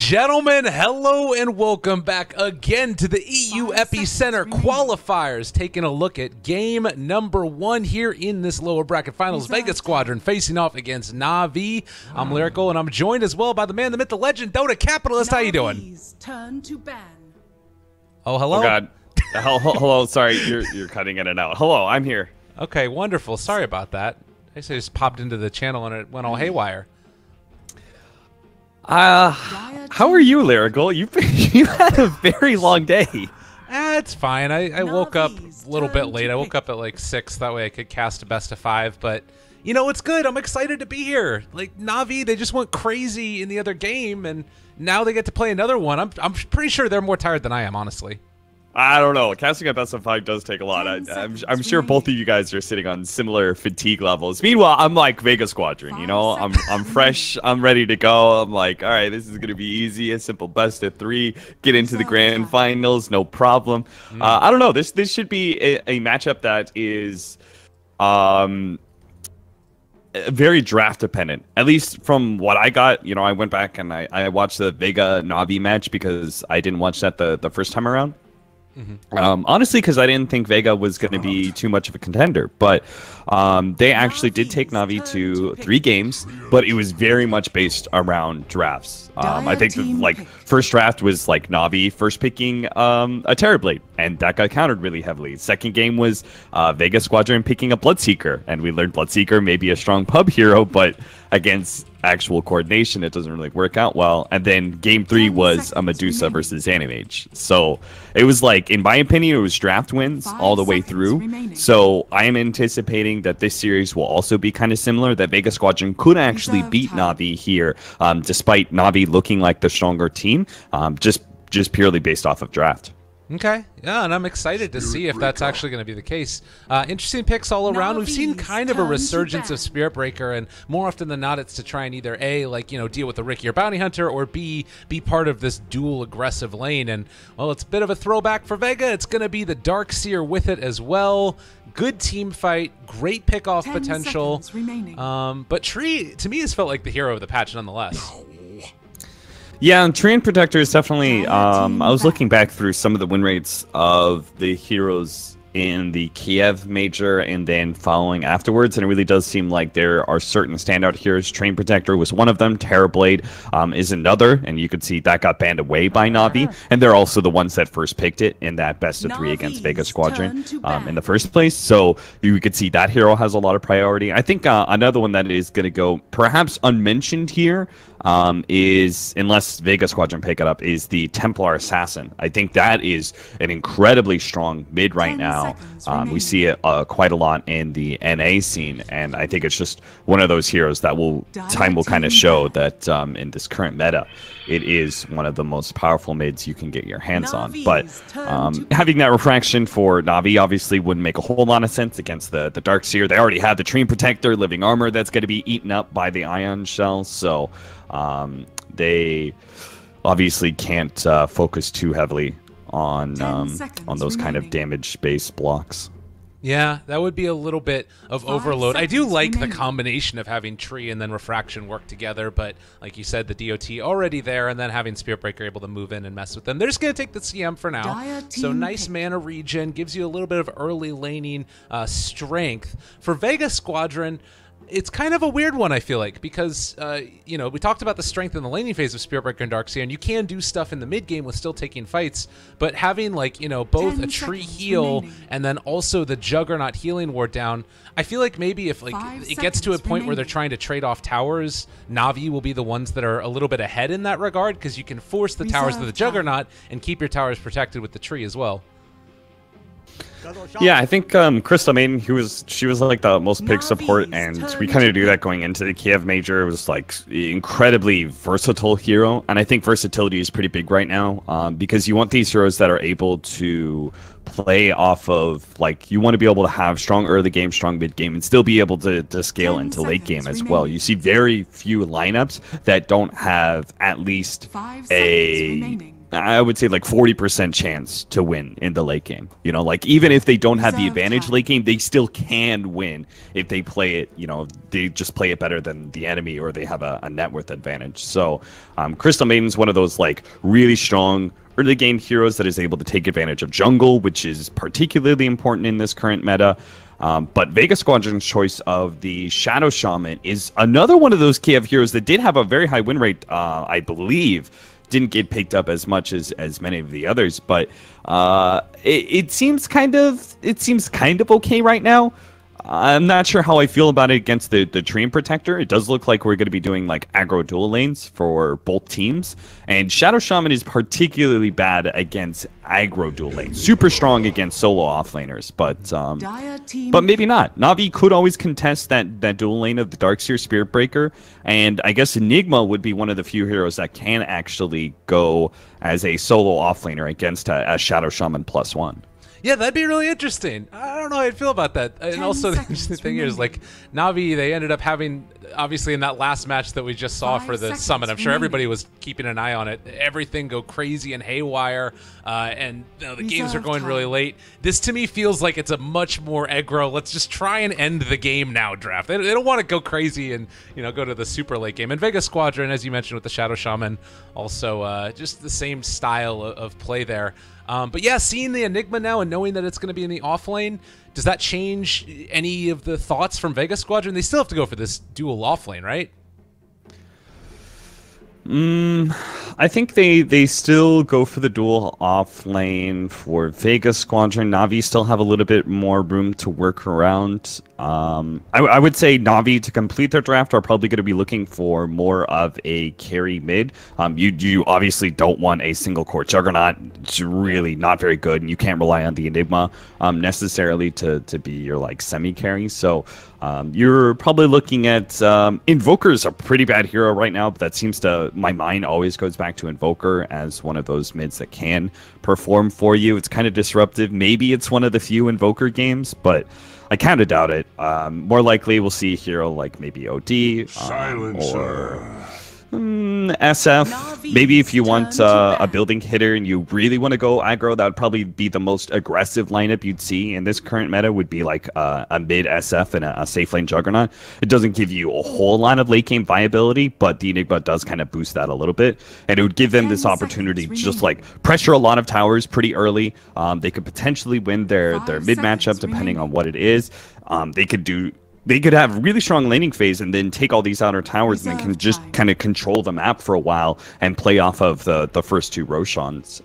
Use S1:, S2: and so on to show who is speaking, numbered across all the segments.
S1: gentlemen, hello and welcome back again to the EU Epicenter qualifiers, taking a look at game number 1 here in this lower bracket finals. Vega Squadron facing off against Navi. I'm Lyrical, and I'm joined as well by the man, the myth, the legend, Dota Capitalist. How you doing?
S2: Turn to ban.
S1: Oh, hello?
S3: Oh, God. Hello, sorry, you're cutting in and out. Hello, I'm here.
S1: Okay, wonderful. Sorry about that. I just popped into the channel and it went all haywire.
S3: How are you, Lyrical? You had a very long day.
S1: It's fine. I woke up a little bit late. I woke up at like 6. That way I could cast a best of 5. But, you know, it's good. I'm excited to be here. Like, Navi, they just went crazy in the other game, and now they get to play another one. I'm pretty sure they're more tired than I am, honestly. I
S3: don't know. Casting a best of 5 does take a lot. I'm sure both of you guys are sitting on similar fatigue levels. Meanwhile, I'm like Vega Squadron, you know? I'm fresh. I'm ready to go. I'm like, all right, this is going to be easy. A simple best of 3. Get into the grand finals, no problem. I don't know. This should be a matchup that is very draft dependent, at least from what I got. You know, I went back and I watched the Vega Navi match because I didn't watch that the first time around. Honestly, because I didn't think Vega was going to be too much of a contender, but they actually did take Navi to 3 games, but it was very much based around drafts. I think the first draft was like Navi first picking a Terrorblade, and that got countered really heavily. Second game was Vega Squadron picking a Bloodseeker, and we learned Bloodseeker may be a strong pub hero, but against actual coordination, it doesn't really work out well. And then game 3 was a Medusa versus Animage. So it was like, in my opinion, it was draft wins all the way through. So I am anticipating that this series will also be kind of similar, that Vega Squadron could actually beat Navi here, despite Navi looking like the stronger team, just purely based off of draft.
S1: Okay, yeah, and I'm excited to see if that's actually going to be the case. Interesting picks all around. We've seen kind of a resurgence of Spirit Breaker, and more often than not, it's to try and either A, like, you know, deal with the Ricky or Bounty Hunter, or B, be part of this dual aggressive lane. And, well, it's a bit of a throwback for Vega. It's going to be the Darkseer with it as well. Good team fight, great pickoff potential. But Tree, to me, has felt like the hero of the patch nonetheless.
S3: Yeah, Treant Protector is definitely, I was looking back through some of the win rates of the heroes in the Kiev major and then following afterwards, and it really does seem like there are certain standout heroes. Treant Protector was one of them, Terrorblade is another, and you could see that got banned away by Navi, and they're also the ones that first picked it in that best of 3 against Vega Squadron in the first place, so you could see that hero has a lot of priority. I think another one that is going to go perhaps unmentioned here is, unless Vega Squadron pick it up, is the Templar Assassin. I think that is an incredibly strong mid right now. We see it quite a lot in the NA scene, and I think it's just one of those heroes that time will kind of show that in this current meta, it is one of the most powerful mids you can get your hands on. But having that refraction for Navi obviously wouldn't make a whole lot of sense against the Darkseer. They already have the Treant Protector, living armor that's going to be eaten up by the Ion Shell, so they obviously can't focus too heavily on those kind of damage-based blocks.
S1: Yeah, that would be a little bit of overload. I do like the combination of having Tree and then Refraction work together, but like you said, the DOT already there, and then having Spirit Breaker able to move in and mess with them. They're just going to take the CM for now. So nice mana regen, gives you a little bit of early laning strength. For Vega Squadron, it's kind of a weird one, I feel like, because, you know, we talked about the strength in the laning phase of Spirit Breaker and Darkseer, and you can do stuff in the mid game with still taking fights, but having, like, you know, both a Tree heal and then also the Juggernaut healing ward down, I feel like maybe if, like, it gets to a point where they're trying to trade off towers, Navi will be the ones that are a little bit ahead in that regard, because you can force the towers to the Juggernaut and keep your towers protected with the Tree as well.
S3: Yeah, I think Crystal Maiden, she was like the most picked support, and we kind of do that going into the Kiev major. It was like incredibly versatile hero, and I think versatility is pretty big right now, because you want these heroes that are able to play off of, like, you want to be able to have strong early game, strong mid game, and still be able to scale into late game as well. You see very few lineups that don't have at least a I would say like 40% chance to win in the late game. You know, like even if they don't have the advantage late game, they still can win if they play it, you know, they just play it better than the enemy, or they have a net worth advantage. So Crystal Maiden's one of those like really strong early game heroes that is able to take advantage of jungle, which is particularly important in this current meta. But Vega Squadron's choice of the Shadow Shaman is another one of those KF heroes that did have a very high win rate, I believe. Didn't get picked up as much as many of the others, but it seems kind of okay right now. I'm not sure how I feel about it against the Treant Protector. It does look like we're going to be doing like aggro dual lanes for both teams, and Shadow Shaman is particularly bad against aggro dual lanes. Super strong against solo offlaners, but maybe not. Navi could always contest that dual lane of the Darkseer Spirit Breaker, and I guess Enigma would be one of the few heroes that can actually go as a solo offlaner against a Shadow Shaman +1.
S1: Yeah, that'd be really interesting. I don't know how I'd feel about that. And also, the interesting thing here is, like, Navi, they ended up having, obviously, in that last match that we just saw for the summit, I'm sure everybody was keeping an eye on it. Everything go crazy and haywire, and you know, the games are going really late. This, to me, feels like it's a much more aggro, let's just try and end the game now draft. They don't want to go crazy and, you know, go to the super late game. And Vega Squadron, as you mentioned with the Shadow Shaman, also just the same style of play there. But yeah, seeing the Enigma now and knowing that it's going to be in the off lane, does that change any of the thoughts from Vega Squadron? They still have to go for this dual off lane, right?
S3: I think they still go for the dual off lane for Vega Squadron. Navi still have a little bit more room to work around. I would say Navi, to complete their draft, are probably going to be looking for more of a carry mid. You obviously don't want a single core Juggernaut. It's really not very good, and you can't rely on the Enigma necessarily to be your like semi carry. So you're probably looking at Invoker's a pretty bad hero right now, but that seems to, my mind always goes back to Invoker as one of those mids that can perform for you. It's kind of disruptive. Maybe it's one of the few Invoker games, but I kind of doubt it. More likely we'll see a hero like maybe OD or SF. Maybe if you want a building hitter and you really want to go aggro, that would probably be the most aggressive lineup you'd see in this current meta, would be like a mid SF and a safe lane Juggernaut. It doesn't give you a whole lot of late game viability, but the Enigma does kind of boost that a little bit, and it would give them this opportunity to just like pressure a lot of towers pretty early. They could potentially win their mid matchup depending on what it is. They could have really strong laning phase and then take all these outer towers and then can just kind of control the map for a while and play off of the first two Roshans.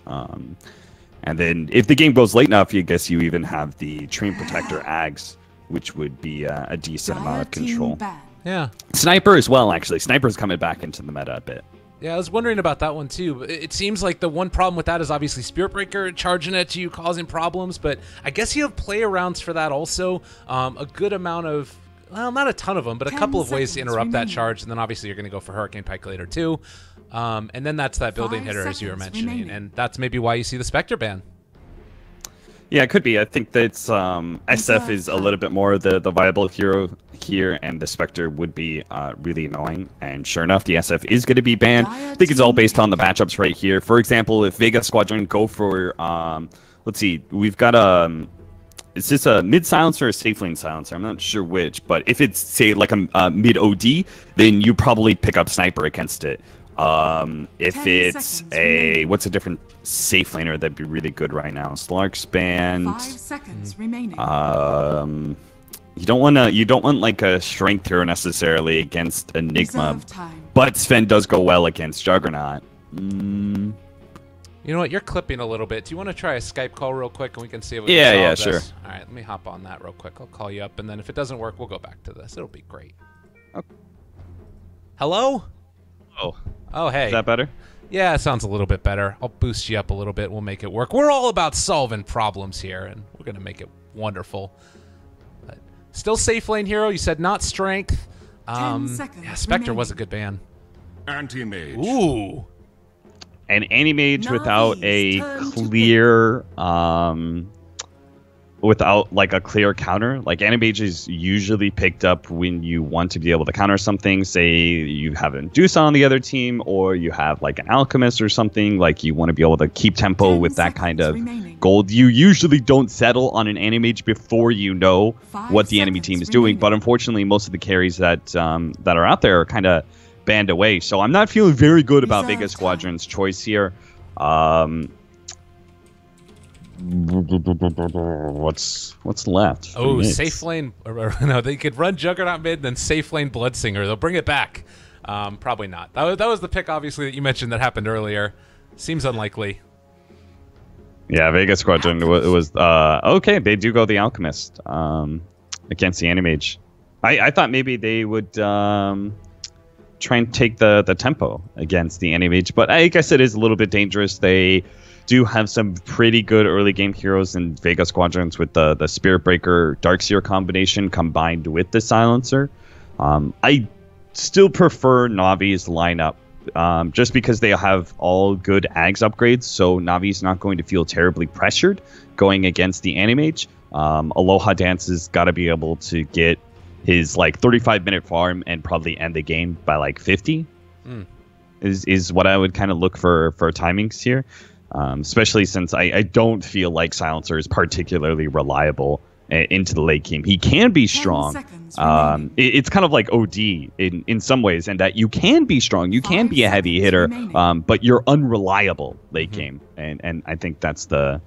S3: And then if the game goes late enough, I guess you even have the Treant Protector Ags, which would be a decent amount of control.
S1: Yeah.
S3: Sniper as well, actually. Sniper's coming back into the meta a bit.
S1: Yeah, I was wondering about that one too. It seems like the one problem with that is obviously Spirit Breaker charging at you, causing problems, but I guess you have play arounds for that also. A good amount of, well, not a ton of them, but a couple of ways to interrupt that charge, and then obviously you're going to go for Hurricane Pike later too. And then that's that building hitter, as you were mentioning, and that's maybe why you see the Spectre ban.
S3: Yeah, it could be. I think that SF is a little bit more the viable hero here, and the Spectre would be really annoying. And sure enough, the SF is going to be banned. I think it's all based on the matchups right here. For example, if Vega Squadron go for, let's see, we've got is this a mid silencer or a safe lane silencer? I'm not sure which, but if it's, say, like a mid OD, then you probably pick up Sniper against it. If it's what's a different safe laner that'd be really good right now? Slark's banned.
S2: 5 seconds remaining.
S3: You don't want like a strength hero necessarily against Enigma, but Sven does go well against Juggernaut.
S1: You know what? You're clipping a little bit. Do you want to try a Skype call real quick and we can see if we
S3: can
S1: solve
S3: sure.
S1: this? All right, let me hop on that real quick. I'll call you up, and then if it doesn't work, we'll go back to this. It'll be great.
S3: Okay.
S1: Hello? Oh, hey.
S3: Is that better?
S1: Yeah, it sounds a little bit better. I'll boost you up a little bit. We'll make it work. We're all about solving problems here, and we're going to make it wonderful. But still safe lane hero. You said not strength.
S2: 10 seconds
S1: yeah, Spectre
S2: remaining.
S1: was a good ban.
S4: Anti-mage.
S1: Ooh.
S3: An anti-mage
S2: Navi's
S3: without a
S2: turn to
S3: clear without like a clear counter. Like Animage is usually picked up when you want to be able to counter something. Say you have a Medusa on the other team, or you have like an Alchemist or something. Like you want to be able to keep tempo with that kind of gold. You usually don't settle on an Animage before you know what the enemy team is doing. But unfortunately, most of the carries that that are out there are kind of banned away. So I'm not feeling very good about Vega Squadron's choice here. What's left?
S1: Oh, safe lane. No, they could run Juggernaut mid, then safe lane Bloodsinger. They'll bring it back. Probably not. That was the pick, obviously, that you mentioned that happened earlier. Seems unlikely.
S3: Yeah, Vega Squadron it was okay. They do go the Alchemist against the Animage. I thought maybe they would try and take the tempo against the Animage, but I guess it is a little bit dangerous. They do have some pretty good early game heroes in Vega Squadrons with the Spirit Breaker Darkseer combination combined with the Silencer. I still prefer Navi's lineup just because they have all good Ags upgrades, so Navi's not going to feel terribly pressured going against the Animage. Aloha Dance has got to be able to get his like 35-minute farm and probably end the game by like 50 is what I would kind of look for timings here. Especially since I don't feel like Silencer is particularly reliable into the late game. He can be strong. It's kind of like OD in some ways, and that you can be strong, you can be a heavy hitter, but you're unreliable late game. And I think that's the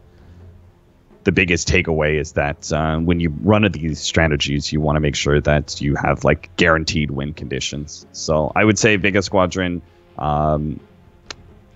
S3: biggest takeaway is that when you run these strategies, you want to make sure that you have like guaranteed win conditions. So I would say Vega Squadron,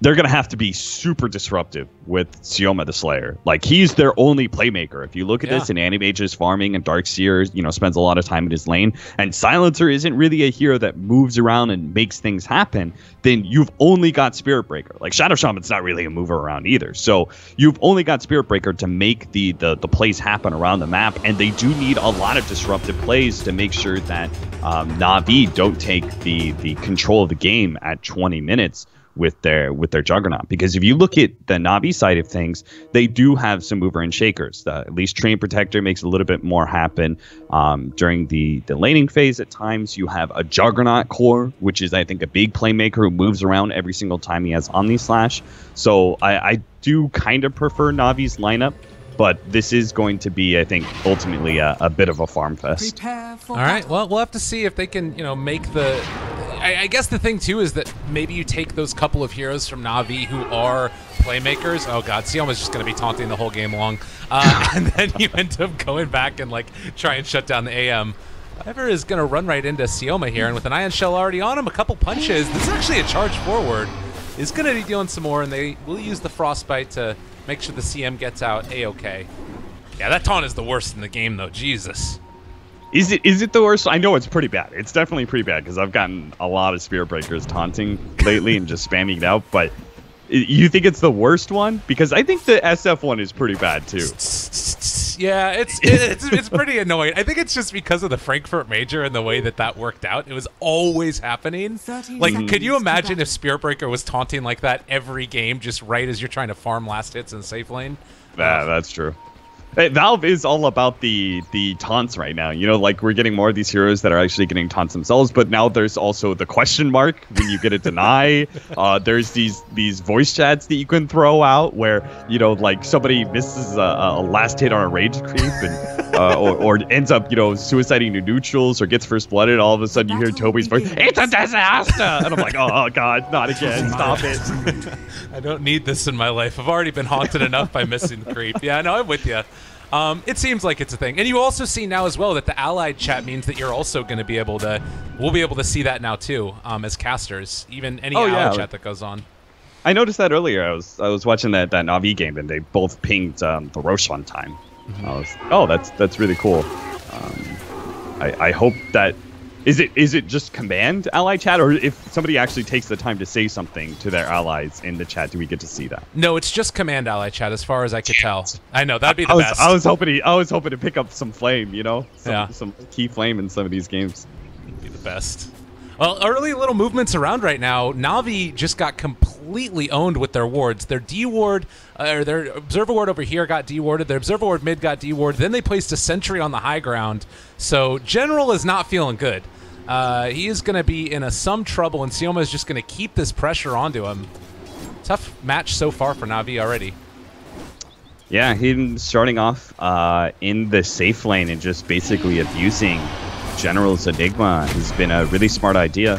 S3: they're going to have to be super disruptive with Sioma the Slayer. Like, he's their only playmaker. If you look at this, and Animage is farming, and Darkseer, spends a lot of time in his lane, and Silencer isn't really a hero that moves around and makes things happen, then you've only got Spirit Breaker. Like, Shadow Shaman's not really a mover around either. So you've only got Spirit Breaker to make the plays happen around the map, and they do need a lot of disruptive plays to make sure that Navi don't take the control of the game at 20 minutes with their Juggernaut. Because if you look at the Navi side of things, they do have some mover and shakers. At least Train Protector makes a little bit more happen during the laning phase. At times you have a Juggernaut core, which is I think a big playmaker who moves around every single time he has Omni Slash. So I do kind of prefer Navi's lineup, but this is going to be, I think, ultimately a bit of a farm fest.
S1: All right, well, we'll have to see if they can, make the... I guess the thing, too, is that maybe you take those couple of heroes from Navi who are playmakers. Oh, God, Sioma's just going to be taunting the whole game long. And then you end up going back and, try and shut down the AM. Whatever is going to run right into Sioma here, and with an Ion Shell already on him, a couple punches. This is actually a charge forward. Is going to be dealing some more, and they will use the Frostbite to make sure the CM gets out A-okay. Yeah, that taunt is the worst in the game, though. Jesus.
S3: Is it the worst? I know it's pretty bad. It's definitely pretty bad because I've gotten a lot of Spirit Breakers taunting lately and just spamming it out. But you think it's the worst one? Because I think the SF one is pretty bad too.
S1: Yeah, it's pretty annoying. I think it's just because of the Frankfurt Major and the way that worked out. It was always happening. Like, could you imagine if Spirit Breaker was taunting like that every game, just right as you're trying to farm last hits in safe lane?
S3: Yeah, that's true. Valve is all about the taunts right now. We're getting more of these heroes that are actually getting taunts themselves, but now there's also the question mark when you get a deny. There's these voice chats that you can throw out where, somebody misses a last hit on a rage creep and or ends up, suiciding to neutrals or gets first blooded. All of a sudden you hear Toby's voice, "It's a disaster!" And I'm like, oh God, not again, stop it.
S1: I don't need this in my life. I've already been haunted enough by missing the creep. Yeah, no, I'm with you. It seems like it's a thing. And you also see now as well that the allied chat means that you're also going to be able to, we'll be able to see that now too, as casters, even any allied chat that goes on.
S3: I noticed that earlier. I was watching that Navi game and they both pinged the Roshan time. That's really cool. I hope that, is it just command ally chat, or if somebody actually takes the time to say something to their allies in the chat, do we get to see that?
S1: No, it's just command ally chat as far as I could tell. I know, that'd be the best.
S3: I was hoping to pick up some flame, some key flame in some of these games.
S1: It'd be the best. Well, early little movements around right now. Navi just got completely completely owned with their wards. Their D ward, or their observer ward over here got D-warded. Their observer ward mid got D-warded. Then they placed a sentry on the high ground. So General is not feeling good. He is going to be in some trouble, and Sioma is just going to keep this pressure onto him. Tough match so far for Navi already.
S3: Yeah, him starting off in the safe lane and just basically abusing General's Enigma has been a really smart idea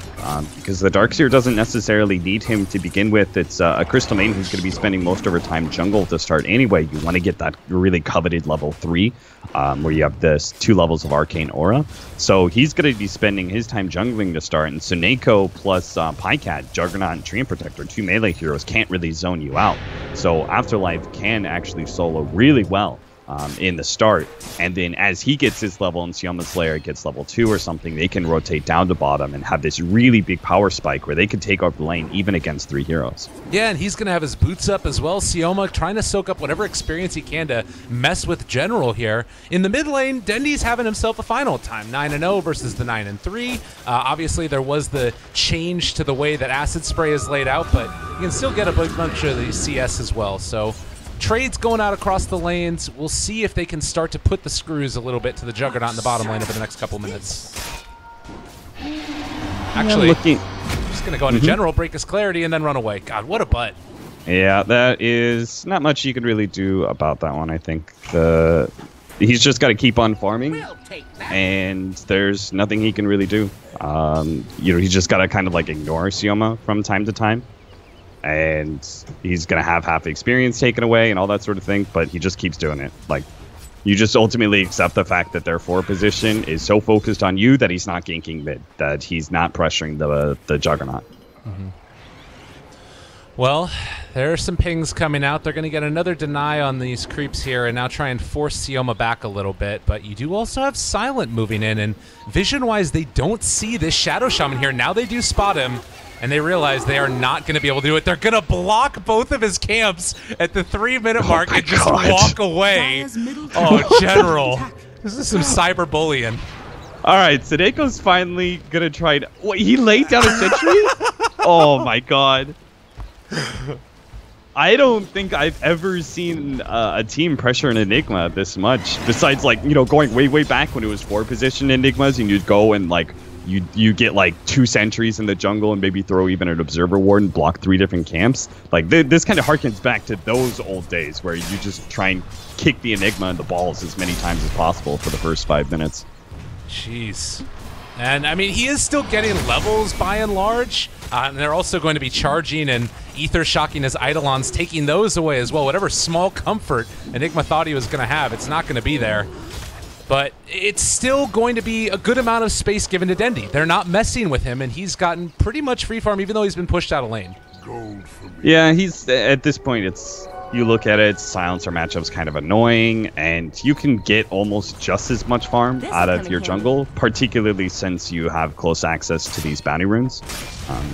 S3: because the Darkseer doesn't necessarily need him to begin with. It's a Crystal Maiden who's going to be spending most of her time jungle to start anyway. You want to get that really coveted level 3 where you have this 2 levels of Arcane Aura. So he's going to be spending his time jungling to start. And Suneko plus Pycat, Juggernaut, and Treant Protector, 2 melee heroes, can't really zone you out. So Afterlife can actually solo really well in the start, and then as he gets his level and Sioma's Slayer gets level 2 or something, they can rotate down to bottom and have this really big power spike where they could take over the lane even against 3 heroes. Yeah,
S1: and he's going to have his boots up as well. Sioma trying to soak up whatever experience he can to mess with General here. In the mid lane, Dendy's having himself a final time, 9-0 versus the 9-3. Obviously, there was the change to the way that Acid Spray is laid out, but you can still get a bunch of the CS as well, so trades going out across the lanes. We'll see if they can start to put the screws a little bit to the Juggernaut in the bottom lane over the next couple minutes. Actually, just going to go into General, break his clarity, and then run away. God, what a butt.
S3: Yeah, that is not much you can really do about that one, I think. He's just got to keep on farming, and there's nothing he can really do. You know, he's just got to kind of like ignore Sioma from time to time. And he's going to have half the experience taken away and all that sort of thing, but he just keeps doing it. Like, you just ultimately accept the fact that their 4 position is so focused on you that he's not ganking mid, that he's not pressuring the Juggernaut.
S1: Well, there are some pings coming out. They're going to get another deny on these creeps here and now try and force Sioma back a little bit. But you do also have Silent moving in, and vision-wise, they don't see this Shadow Shaman here. Now they do spot him, and they realize they are not going to be able to do it. They're going to block both of his camps at the 3-minute mark and just walk away. Oh, General. This is some cyberbullying.
S3: All right, Suneko's finally going to try to... What, he laid down a sentry? Oh, my God. I don't think I've ever seen a team pressure an Enigma this much. Besides, like, you know, going way back when it was 4-position Enigmas, and you'd go and, like, you get like 2 sentries in the jungle and maybe throw even an observer ward and block 3 different camps. Like this kind of harkens back to those old days where you just try and kick the Enigma in the balls as many times as possible for the first 5 minutes.
S1: Jeez. And I mean, he is still getting levels by and large, and they're also going to be charging and ether shocking his Eidolons, taking those away as well. Whatever small comfort Enigma thought he was going to have, it's not going to be there. But it's still going to be a good amount of space given to Dendy. They're not messing with him, and he's gotten pretty much free farm, even though he's been pushed out of lane.
S3: Yeah, he's at this point, it's you look at it, silencer matchup's kind of annoying, and you can get almost just as much farm out of your jungle, particularly since you have close access to these bounty runes.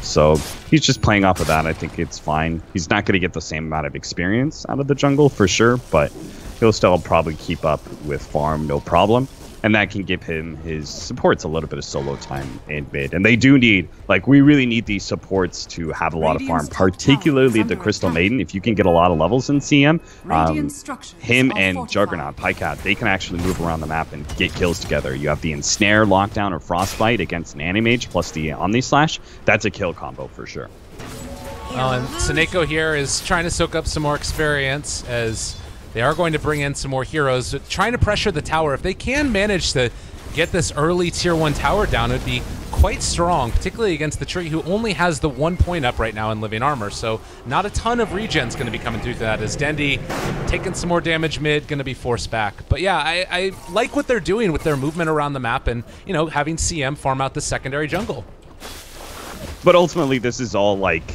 S3: So he's just playing off of that. I think it's fine. He's not going to get the same amount of experience out of the jungle for sure, but he'll still probably keep up with farm, no problem. And that can give him his supports a little bit of solo time in mid. And they do need, like, we really need these supports to have a lot of farm, particularly the Crystal Maiden. If you can get a lot of levels in CM, him and Juggernaut, Pycat, they can actually move around the map and get kills together. You have the Ensnare, Lockdown, or Frostbite against an Animage plus the Omni Slash. That's a kill combo for sure.
S1: Well, and Suneko here is trying to soak up some more experience as they are going to bring in some more heroes, trying to pressure the tower. If they can manage to get this early tier 1 tower down, it would be quite strong, particularly against the tree, who only has the 1 point up right now in living armor. So not a ton of regen's going to be coming through that, as Dendy taking some more damage mid, going to be forced back. But yeah, I like what they're doing with their movement around the map and, you know, having CM farm out the secondary jungle.
S3: But ultimately, this is all like,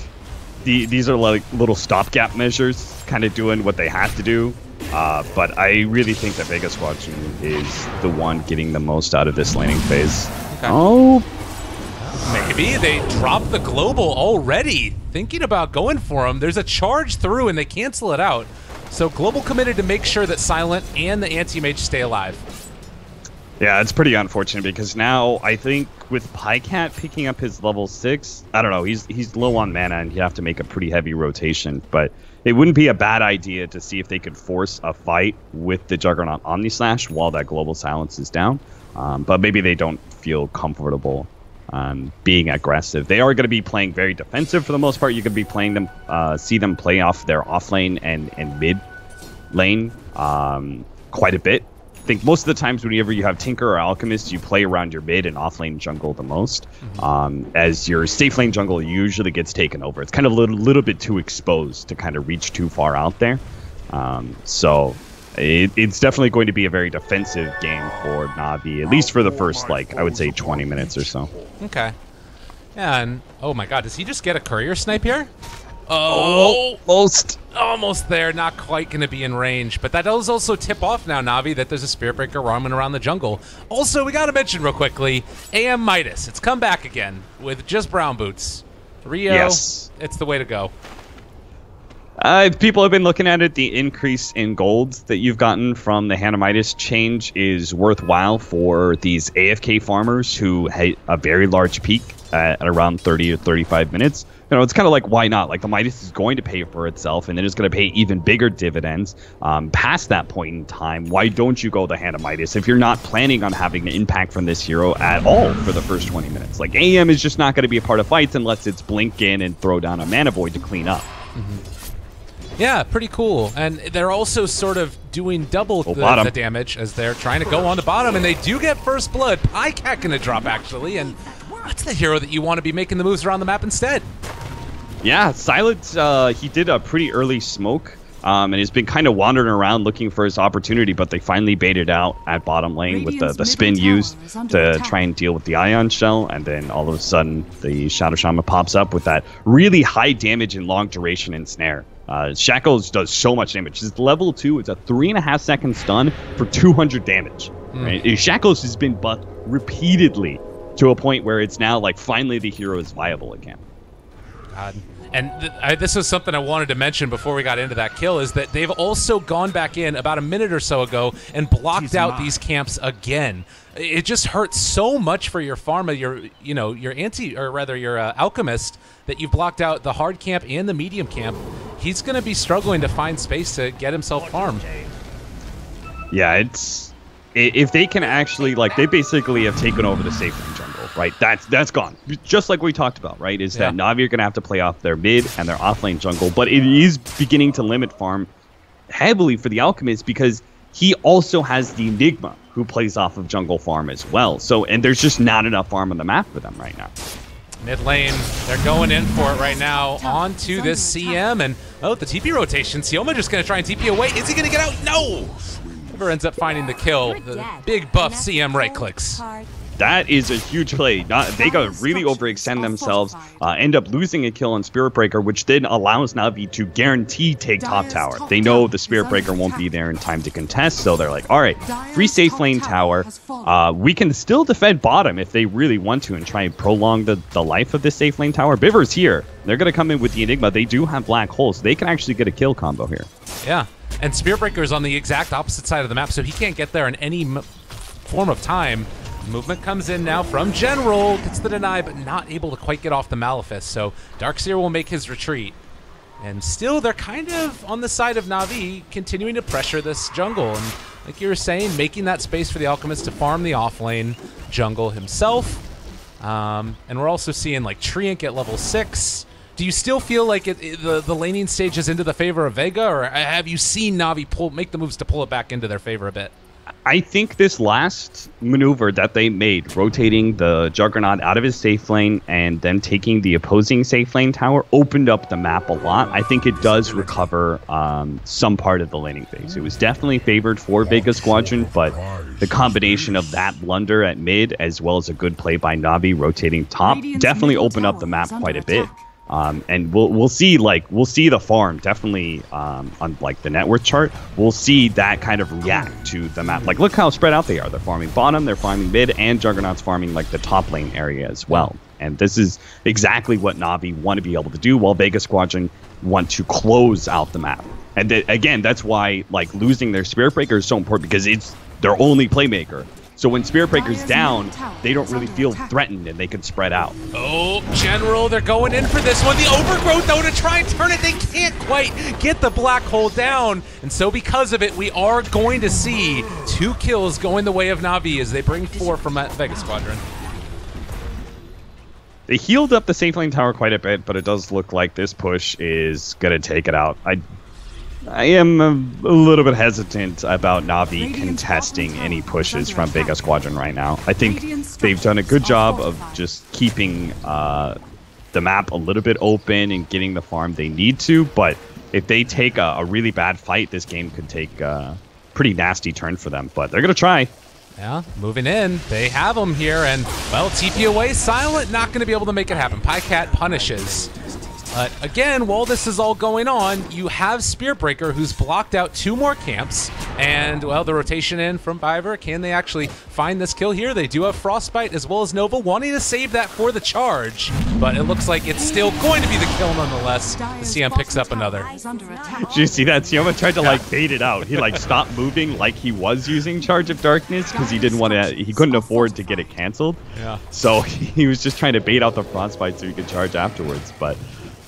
S3: these are like little stopgap measures, kind of doing what they have to do. But I really think that Vega Squadron is the one getting the most out of this laning phase.
S1: Okay. Oh, maybe they dropped the global already, thinking about going for him. There's a charge through and they cancel it out. So global committed to make sure that Silent and the anti-mage stay alive.
S3: Yeah, it's pretty unfortunate because now I think with Pycat picking up his level 6, I don't know. He's low on mana, and you have to make a pretty heavy rotation. But it wouldn't be a bad idea to see if they could force a fight with the Juggernaut Omnislash while that Global Silence is down. But maybe they don't feel comfortable being aggressive. They are going to be playing very defensive for the most part. You could be playing them, see them play off their off lane and mid lane quite a bit. I think most of the times whenever you have Tinker or Alchemist, you play around your mid and off lane jungle the most, as your safe lane jungle usually gets taken over. It's kind of a little bit too exposed to kind of reach too far out there. So it's definitely going to be a very defensive game for Navi, at least for the first, like, I would say 20 minutes or so.
S1: Okay. Yeah, and oh my god, does he just get a courier snipe here? Almost there, not quite going to be in range. But that does also tip off now, Navi, that there's a Spirit Breaker roaming around the jungle. Also, we got to mention real quickly, AM Midas. It's come back again with just brown boots. Rio, yes. It's the way to go.
S3: People have been looking at it. The increase in golds that you've gotten from the Hannah Midas change is worthwhile for these AFK farmers who hit a very large peak at around 30 to 35 minutes. You know, it's kind of like, why not? Like, the Midas is going to pay for itself, and then it's going to pay even bigger dividends past that point in time. Why don't you go the Hannah Midas if you're not planning on having an impact from this hero at all for the first 20 minutes? Like, AM is just not going to be a part of fights unless it's blink in and throw down a mana void to clean up.
S1: Yeah, pretty cool. And they're also sort of doing double the damage as they're trying to go on the bottom, and they do get first blood. Pycat gonna drop, actually, and that's the hero that you want to be making the moves around the map instead.
S3: Yeah, Silent, he did a pretty early smoke, and he's been kind of wandering around looking for his opportunity, but they finally baited out at bottom lane with the spin used to try and deal with the Ion Shell, and then all of a sudden the Shadow Shaman pops up with that really high damage and long duration ensnare. Shackles does so much damage. His level 2 is a 3.5 second stun for 200 damage. Right? Shackles has been buffed repeatedly to a point where it's now like finally the hero is viable again.
S1: God. And this was something I wanted to mention before we got into that kill, is that they've also gone back in about a minute or so ago and blocked out these camps again. It just hurts so much for your pharma, your alchemist, that you've blocked out the hard camp and the medium camp. He's going to be struggling to find space to get himself farmed.
S3: Yeah, it's if they can actually, like, they basically have taken over the safe lane jungle, right? That's gone. Just like we talked about, right? Is that Navi are going to have to play off their mid and their offlane jungle, but it is beginning to limit farm heavily for the Alchemist because he also has the Enigma who plays off of jungle farm as well. So, and there's just not enough farm on the map for them right now.
S1: Mid lane, they're going in for it right now onto this CM, and the TP rotation. Sioma just going to try and TP away. Is he going to get out? No! Never ends up finding the kill. The big buff CM right clicks.
S3: That is a huge play. Vega really overextend themselves, end up losing a kill on Spirit Breaker, which then allows Navi to guarantee take top tower. They know the Spirit Breaker won't be there in time to contest, so they're like, all right, free safe lane tower. We can still defend bottom if they really want to and try and prolong the life of this safe lane tower. Biver's here. They're going to come in with the Enigma. They do have Black Hole, so they can actually get a kill combo here.
S1: Yeah, and Spirit Breaker is on the exact opposite side of the map, so he can't get there in any form of time. Movement comes in now from General, gets the deny, but not able to quite get off the Malefice, so Darkseer will make his retreat. And still, they're kind of on the side of Navi, continuing to pressure this jungle, and like you were saying, making that space for the Alchemist to farm the offlane jungle himself. And we're also seeing like Treant at level 6. Do you still feel like the laning stage is into the favor of Vega, or have you seen Navi make the moves to pull it back into their favor a bit?
S3: I think this last maneuver that they made, rotating the Juggernaut out of his safe lane and then taking the opposing safe lane tower, opened up the map a lot. I think it does recover some part of the laning phase. It was definitely favored for Vega Squadron, but the combination of that blunder at mid as well as a good play by Navi rotating top definitely opened up the map quite a bit. And we'll see the farm definitely on like the net worth chart. We'll see that kind of react to the map. Like, look how spread out they are. They're farming bottom, they're farming mid, and Juggernaut's farming like the top lane area as well. And this is exactly what Navi want to be able to do, while Vega Squadron want to close out the map. And again, that's why like losing their Spirit Breaker is so important, because it's their only playmaker. So when Spirit Breaker's down, they don't really feel threatened and they can spread out.
S1: Oh, General, they're going in for this one. The Overgrowth, though, to try and turn it, they can't quite get the Black Hole down. And so because of it, we are going to see 2 kills going the way of Navi as they bring 4 from that Vega Squadron.
S3: They healed up the safe lane tower quite a bit, but it does look like this push is going to take it out. I am a little bit hesitant about Navi contesting any pushes from Vega Squadron right now. I think they've done a good job of just keeping the map a little bit open and getting the farm they need to, but if they take a really bad fight, this game could take a pretty nasty turn for them, but they're going to try.
S1: Yeah, moving in. They have him here, and, well, TP away. Silent, not going to be able to make it happen. Pycat punishes. But again, while this is all going on, you have Spirit Breaker, who's blocked out 2 more camps. And, well, the rotation in from Biver. Can they actually find this kill here? They do have Frostbite as well as Nova, wanting to save that for the charge. But it looks like it's still going to be the kill nonetheless. The CM picks up another.
S3: Did you see that? Sioma tried to, like, bait it out. He, like, stopped moving like he was using Charge of Darkness because he didn't want to, he couldn't afford to get it canceled.
S1: Yeah.
S3: So he was just trying to bait out the Frostbite so he could charge afterwards. But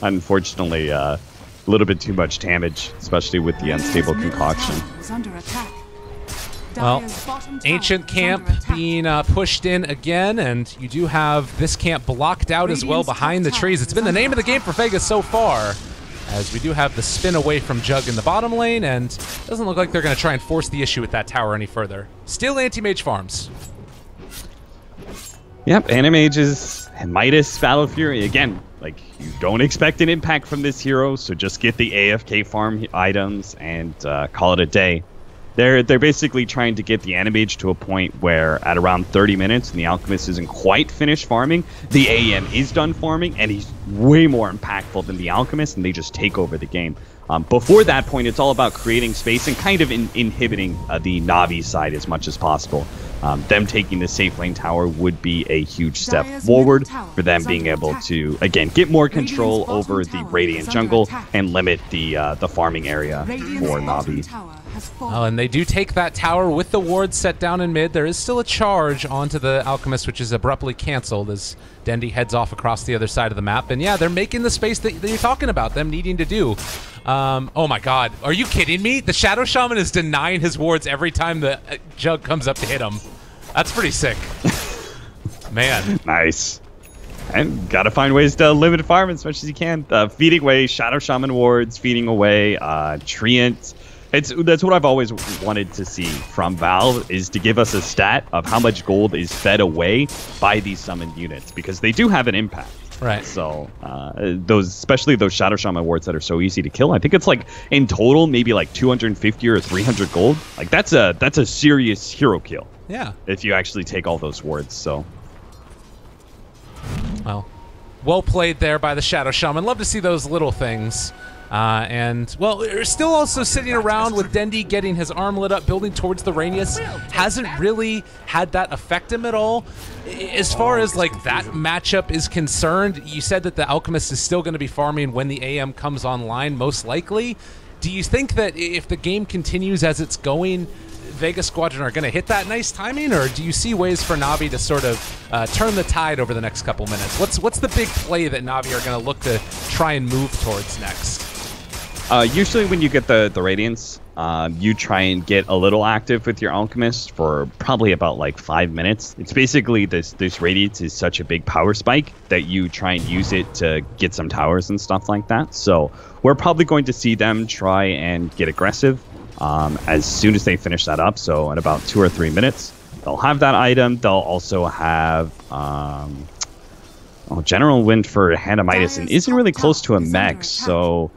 S3: unfortunately, a little bit too much damage, especially with the unstable concoction.
S1: Well, Ancient Camp being pushed in again, and you do have this camp blocked out as well behind the trees. It's been the name of the game for Vega so far, as we do have the spin away from Jug in the bottom lane, and it doesn't look like they're going to try and force the issue with that tower any further. Still anti-mage farms.
S3: Yep, Animages and Midas, Battle Fury, again, like, you don't expect an impact from this hero, so just get the AFK farm items and call it a day. They're basically trying to get the Animage to a point where at around 30 minutes, and the Alchemist isn't quite finished farming, the AM is done farming, and he's way more impactful than the Alchemist, and they just take over the game. Before that point, it's all about creating space and kind of inhibiting the Navi side as much as possible. Them taking the safe lane tower would be a huge step forward for them being able to, again, get more control over the Radiant jungle and limit the farming area for Navi.
S1: Oh, and they do take that tower with the ward set down in mid. There is still a charge onto the Alchemist, which is abruptly canceled as Dendi heads off across the other side of the map. And yeah, they're making the space that you're talking about, them needing to do. Oh my god, are you kidding me? The Shadow Shaman is denying his wards every time the Jug comes up to hit him. That's pretty sick. Man.
S3: Nice. And gotta find ways to limit farm as much as you can. Feeding away Shadow Shaman wards, feeding away Treant. That's what I've always wanted to see from Valve, is to give us a stat of how much gold is fed away by these summoned units, because they do have an impact.
S1: Right.
S3: So especially those Shadow Shaman wards that are so easy to kill. I think it's like in total maybe like 250 or 300 gold. Like that's a serious hero kill.
S1: Yeah.
S3: If you actually take all those wards. So.
S1: Well played there by the Shadow Shaman. Love to see those little things. And, well, we're still also sitting around with Dendi getting his arm lit up, building towards the Rainius. Hasn't really had that affect him at all. As far as, like, that matchup is concerned, you said that the Alchemist is still going to be farming when the AM comes online, most likely. Do you think that if the game continues as it's going, Vega Squadron are going to hit that nice timing, or do you see ways for Navi to sort of turn the tide over the next couple minutes? What's the big play that Navi are going to look to try and move towards next?
S3: Usually when you get the Radiance, you try and get a little active with your Alchemist for probably about like 5 minutes. It's basically this Radiance is such a big power spike that you try and use it to get some towers and stuff like that. So we're probably going to see them try and get aggressive as soon as they finish that up. So in about 2 or 3 minutes, they'll have that item. They'll also have General went for Hanamitis and isn't really close to a mech, so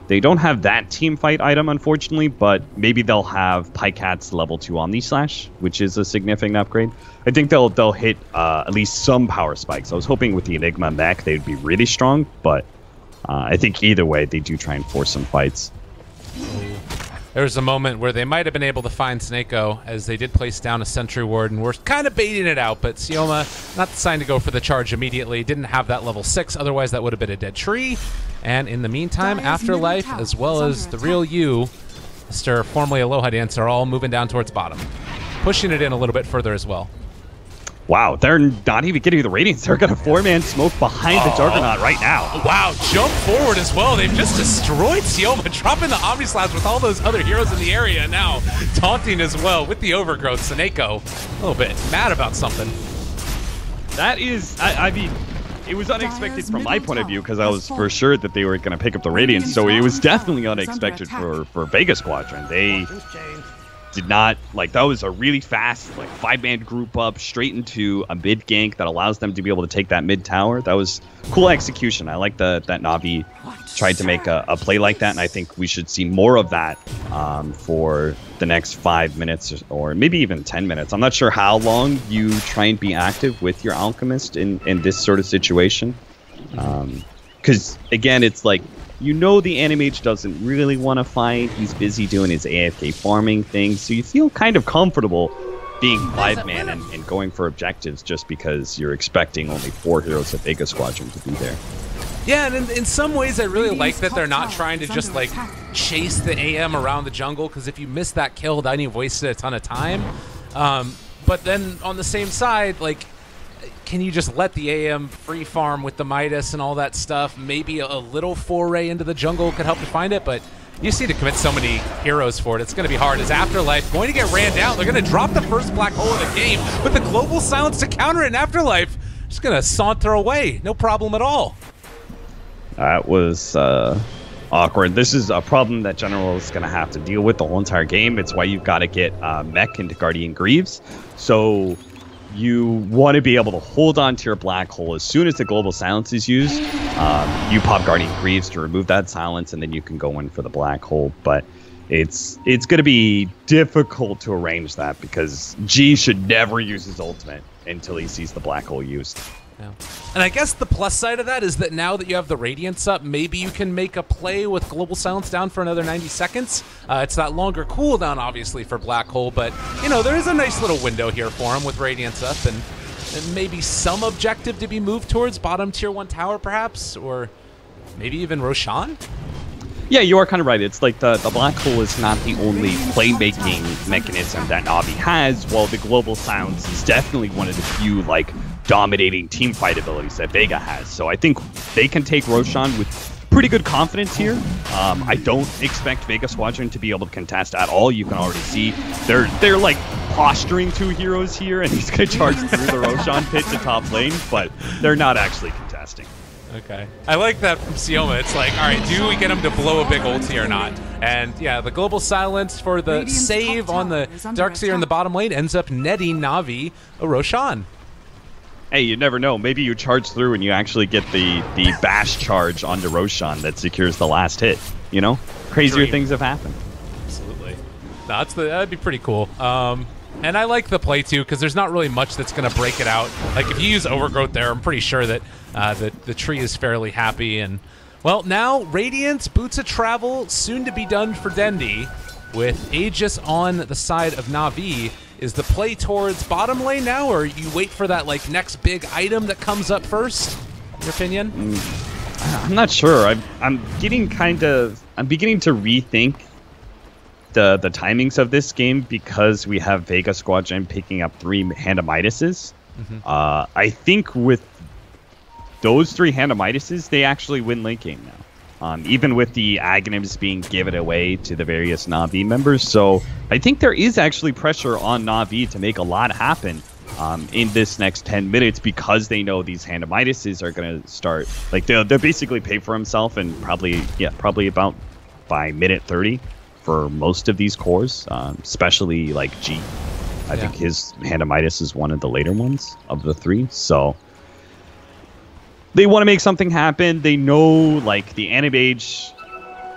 S3: they don't have that team fight item, unfortunately, but maybe they'll have Pycat's level 2 Omni Slash, which is a significant upgrade. I think they'll hit at least some power spikes. I was hoping with the Enigma mech they'd be really strong, but I think either way they do try and force some fights.
S1: There was a moment where they might have been able to find Snako, as they did place down a Sentry Ward and were kind of baiting it out, but Sioma not deciding to go for the charge immediately, didn't have that level 6, otherwise that would have been a dead tree. And in the meantime, Afterlife, as well as the real you, Mr. formerly Aloha Dance, are all moving down towards bottom. pushing it in a little bit further as well.
S3: Wow, they're not even getting the radiance. They're going to 4-man smoke behind the Juggernaut right now.
S1: Wow, jump forward as well. They've just destroyed Sioma, dropping the Omni Slash with all those other heroes in the area. Now taunting as well with the overgrowth. Seneko a little bit mad about something.
S3: That is, I mean, it was unexpected from my point of view because I was for sure that they were going to pick up the radiance. So it was definitely unexpected for Vega Squadron. They did not, like, that was a really fast, like, 5-man group up straight into a mid gank that allows them to be able to take that mid tower. That was cool execution. I like that Navi tried to make a play like that, and I think we should see more of that for the next 5 minutes or maybe even 10 minutes. I'm not sure how long you try and be active with your Alchemist in this sort of situation. Because, again, it's like, you know the Animage doesn't really want to fight. He's busy doing his AFK farming thing, so you feel kind of comfortable being 5-man and going for objectives just because you're expecting only 4 heroes at Vega Squadron to be there.
S1: Yeah, and in some ways I really like that they're not trying to just like chase the AM around the jungle, because if you miss that kill, then you've wasted a ton of time. But then on the same side, like, can you just let the AM free farm with the Midas and all that stuff? Maybe a little foray into the jungle could help you find it, but you just need to commit so many heroes for it. It's going to be hard. As Afterlife going to get ran down. They're going to drop the first black hole in the game with the global silence to counter it, and Afterlife just going to saunter away. No problem at all.
S3: That was awkward. This is a problem that General is going to have to deal with the whole entire game. It's why you've got to get Mech into Guardian Greaves. So you want to be able to hold on to your black hole. As soon as the global silence is used, you pop Guardian Greaves to remove that silence, and then you can go in for the black hole. But it's going to be difficult to arrange that because G should never use his ultimate until he sees the black hole used.
S1: Yeah. And I guess the plus side of that is that now that you have the Radiance up, maybe you can make a play with Global Silence down for another 90 seconds. It's that longer cooldown, obviously, for Black Hole, but, you know, there is a nice little window here for him with Radiance up, and maybe some objective to be moved towards bottom tier 1 tower, perhaps, or maybe even Roshan?
S3: Yeah, you are kind of right. It's like the Black Hole is not the only playmaking mechanism that Navi has, while the Global Silence is definitely one of the few, like, dominating team fight abilities that Vega has. So I think they can take Roshan with pretty good confidence here. I don't expect Vega Squadron to be able to contest at all. You can already see they're like posturing 2 heroes here, and he's going to charge through the Roshan pit to top lane, but they're not actually contesting.
S1: Okay. I like that from Sioma. It's like, all right, do we get him to blow a big ulti or not? And yeah, the Global Silence for the save on the Darkseer in the bottom lane ends up netting Navi a Roshan.
S3: Hey, you never know. Maybe you charge through and you actually get the bash charge onto Roshan that secures the last hit. You know? Crazier things have happened.
S1: Absolutely. No, that'd be pretty cool. And I like the play, too, because there's not really much that's going to break it out. Like, if you use Overgrowth there, I'm pretty sure that the tree is fairly happy. And, well, now Radiance, Boots of Travel, soon to be done for Dendi, with Aegis on the side of Navi. Is the play towards bottom lane now, or you wait for that like next big item that comes up first? In your opinion?
S3: I'm not sure. I'm beginning to rethink the timings of this game because we have Vega Squadron picking up 3 Hand of Midases. I think with those 3 Hand of Midases, they actually win late game now. Even with the Aghanims being given away to the various Navi members. So I think there is actually pressure on Navi to make a lot happen in this next 10 minutes because they know these Hand of Midases are going to start. Like, they'll basically pay for himself and probably about by minute 30 for most of these cores, especially like G. I think his Hand of Midas is one of the later ones of the 3. So they want to make something happen. They know, like, the Animage,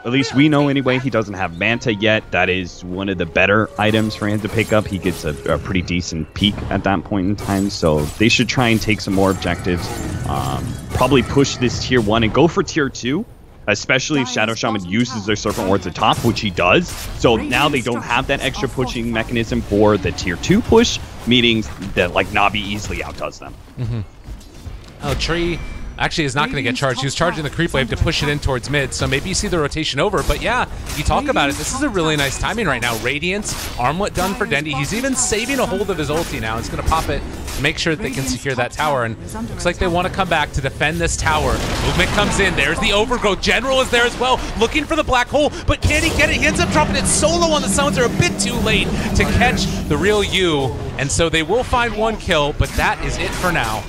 S3: at least we know anyway, he doesn't have Manta yet. That is one of the better items for him to pick up. He gets a pretty decent peak at that point in time. So they should try and take some more objectives. Probably push this tier 1 and go for tier 2. Especially if Shadow Shaman uses their Serpent Wards at top, which he does. So now they don't have that extra pushing mechanism for the tier 2 push, meaning that, like, Navi easily outdoes them.
S1: Oh, Tree Actually, is not going to get charged. He was charging the creep wave to push it in towards mid, so maybe you see the rotation over. But yeah, you talk about it. This is a really nice timing right now. Radiance, armlet done for Dendi. He's even saving a hold of his ulti now. He's going to pop it to make sure that they can secure that tower. And looks like they want to come back to defend this tower. Movement comes in. There's the overgrowth. General is there as well, looking for the black hole. But can he get it? He ends up dropping it solo on the silencer a bit too late to catch the real you. And so they will find one kill, but that is it for now.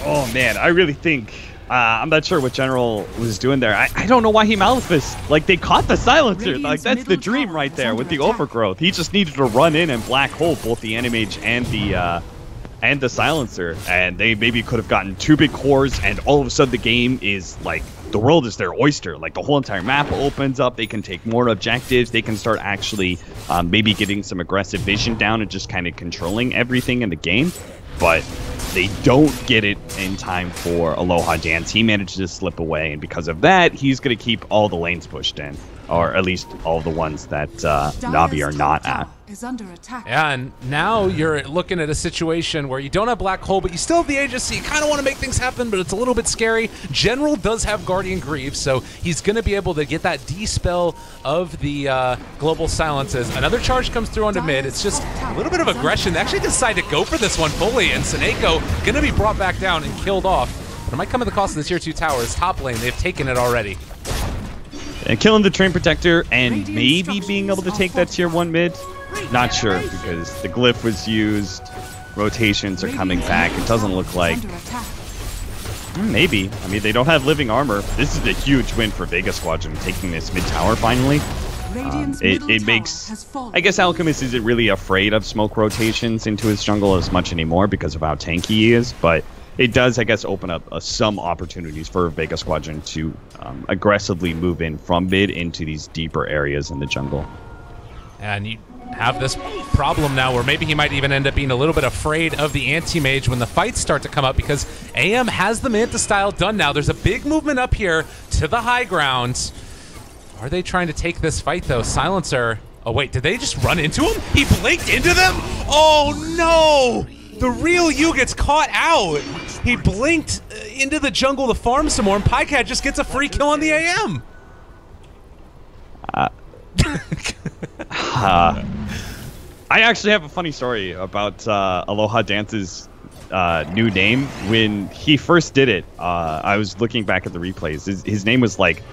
S3: Oh man, I really think I'm not sure what General was doing there. I don't know why he Malefaced. Like, they caught the silencer. Like, that's the dream right there with the overgrowth. He just needed to run in and black hole both the Animage and the silencer, and they maybe could have gotten 2 big cores, and all of a sudden the game is like, the world is their oyster. Like, the whole entire map opens up. They can take more objectives. They can start actually maybe getting some aggressive vision down and just kind of controlling everything in the game. But they don't get it in time for Aloha Dance. He manages to slip away, and because of that, he's going to keep all the lanes pushed in, or at least all the ones that Navi are not at.
S2: Is under attack.
S1: Yeah, and now you're looking at a situation where you don't have Black Hole, but you still have the Aegis, so you kind of want to make things happen, but it's a little bit scary. General does have Guardian Greaves, so he's going to be able to get that dispel of the global silences. Another charge comes through onto mid. It's just a little bit of aggression. They actually decide to go for this one fully, and Seneko going to be brought back down and killed off. But it might come at the cost of the tier 2 towers. Top lane, they've taken it already.
S3: And killing the Train Protector and maybe being able to take that tier 1 mid. Not sure, because the glyph was used, rotations are coming back. It doesn't look like... Maybe. I mean, they don't have living armor. This is a huge win for Vega Squadron, taking this mid tower finally. It makes... I guess Alchemist isn't really afraid of smoke rotations into his jungle as much anymore because of how tanky he is, but it does, I guess, open up some opportunities for Vega Squadron to aggressively move in from mid into these deeper areas in the jungle.
S1: And you have this problem now where maybe he might even end up being a little bit afraid of the anti-mage when the fights start to come up, because AM has the Manta style done now. There's a big movement up here to the high ground. Are they trying to take this fight though? Silencer. Oh wait, did they just run into him? He blinked into them? Oh no! The real you gets caught out. He blinked into the jungle to farm some more, and Pycat just gets a free kill on the AM.
S3: I actually have a funny story about Aloha Dance's new name. When he first did it, I was looking back at the replays. His name was like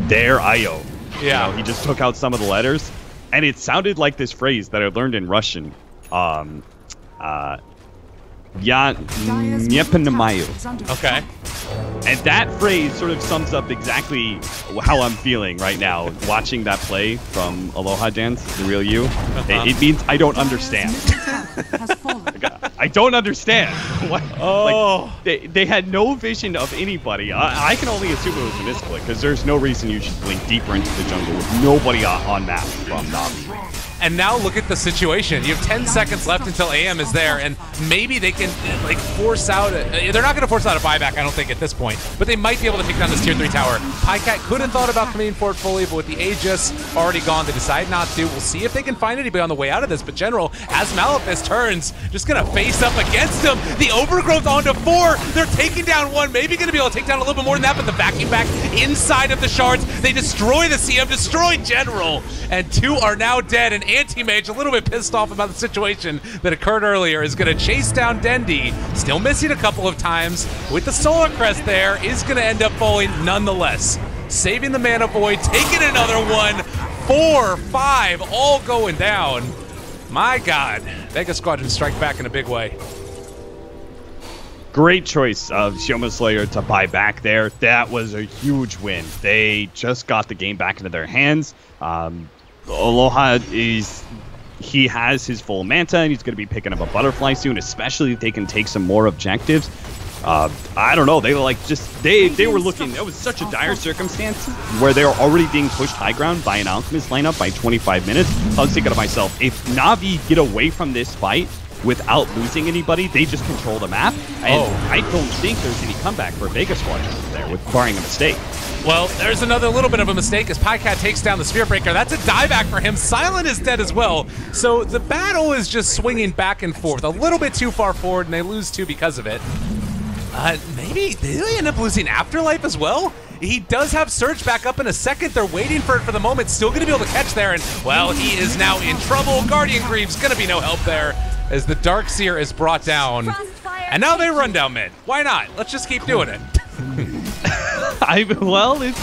S3: Dare Io.
S1: Yeah.
S3: You know, he just took out some of the letters, and it sounded like this phrase that I learned in Russian. Ya Nyepanamayu.
S1: Okay.
S3: And that phrase sort of sums up exactly how I'm feeling right now, watching that play from Aloha Dance, the real you. It means I don't understand. I don't understand. What?
S1: Oh.
S3: Like, they had no vision of anybody. I can only assume it was a misclick, because there's no reason you should blink deeper into the jungle with nobody on map from Navi.
S1: And now look at the situation. You have 10 seconds left until AM is there, and maybe they can like force out they're not going to force out a buyback, I don't think, at this point, but they might be able to take down this tier 3 tower. Pycat could have thought about coming forward fully, but with the Aegis already gone, they decide not to. We'll see if they can find anybody on the way out of this, but General, as Malefaced turns, just going to face up against him. The overgrowth onto 4. They're taking down 1, maybe going to be able to take down a little bit more than that, but the vacuum back inside of the shards. They destroy the CM, destroy General, and 2 are now dead, and Anti-Mage, a little bit pissed off about the situation that occurred earlier, is going to chase down Dendi. Still missing a couple of times. With the Solar Crest there, is going to end up falling nonetheless. Saving the Mana Void, taking another one. 4, 5, all going down. My God. Vega Squadron strike back in a big way.
S3: Great choice of Shioma Slayer to buy back there. That was a huge win. They just got the game back into their hands. Aloha he has his full Manta, and he's going to be picking up a Butterfly soon, especially if they can take some more objectives. I don't know. They were like they were looking. It was such a dire circumstance where they were already being pushed high ground by an Alchemist lineup by 25 minutes. I was thinking to myself, if Navi get away from this fight without losing anybody. They just control the map, and I don't think there's any comeback for Vega Squadron there, with barring a mistake.
S1: Well, there's another little bit of a mistake as Pycat takes down the Spear Breaker. That's a dieback for him. Silent is dead as well. So the battle is just swinging back and forth, a little bit too far forward, and they lose 2 because of it. Maybe they end up losing Afterlife as well? He does have Surge back up in a second. They're waiting for it for the moment. Still going to be able to catch there, and, well, he is now in trouble. Guardian Greaves going to be no help there as the Darkseer is brought down. And now they run down mid. Why not? Let's just keep doing it.
S4: Well, it's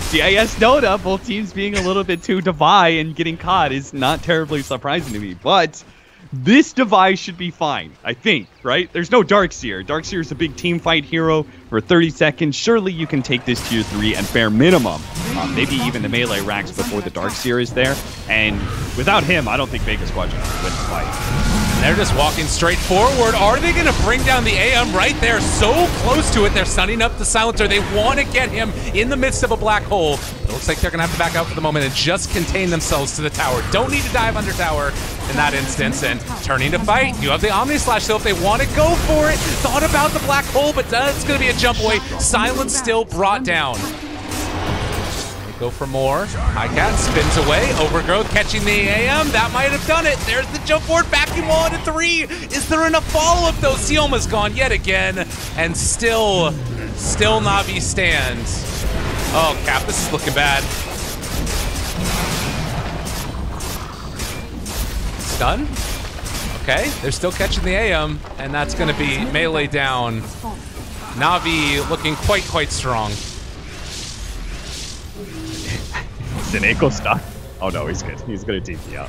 S4: CIS Dota. Both teams being a little bit too Devi and getting caught is not terribly surprising to me. But this Devi should be fine, I think, right? There's no Darkseer. Darkseer is a big team fight hero for 30 seconds. Surely you can take this tier 3 and bare minimum, maybe even the melee racks before the Darkseer is there. And without him, I don't think Vega Squadron can win the fight.
S1: They're just walking straight forward. Are they going to bring down the AM right there? So close to it. They're sunning up the Silencer. They want to get him in the midst of a black hole. But it looks like they're going to have to back out for the moment and just contain themselves to the tower. Don't need to dive under tower in that instance. And turning to fight, you have the Omni Slash, so if they want to go for it, thought about the black hole, but it's going to be a jump away. Silence still brought down. Go for more. Highcat spins away. Overgrowth catching the AM. That might have done it. There's the jump forward. Vacuum wall into 3. Is there enough follow-up though? Sioma's gone yet again. And still Navi stands. Oh, Cap, this is looking bad. Stun? Okay, they're still catching the AM, and that's going to be melee down. Navi looking quite strong.
S4: Sineko stuck. Oh no, he's good. He's gonna TP out.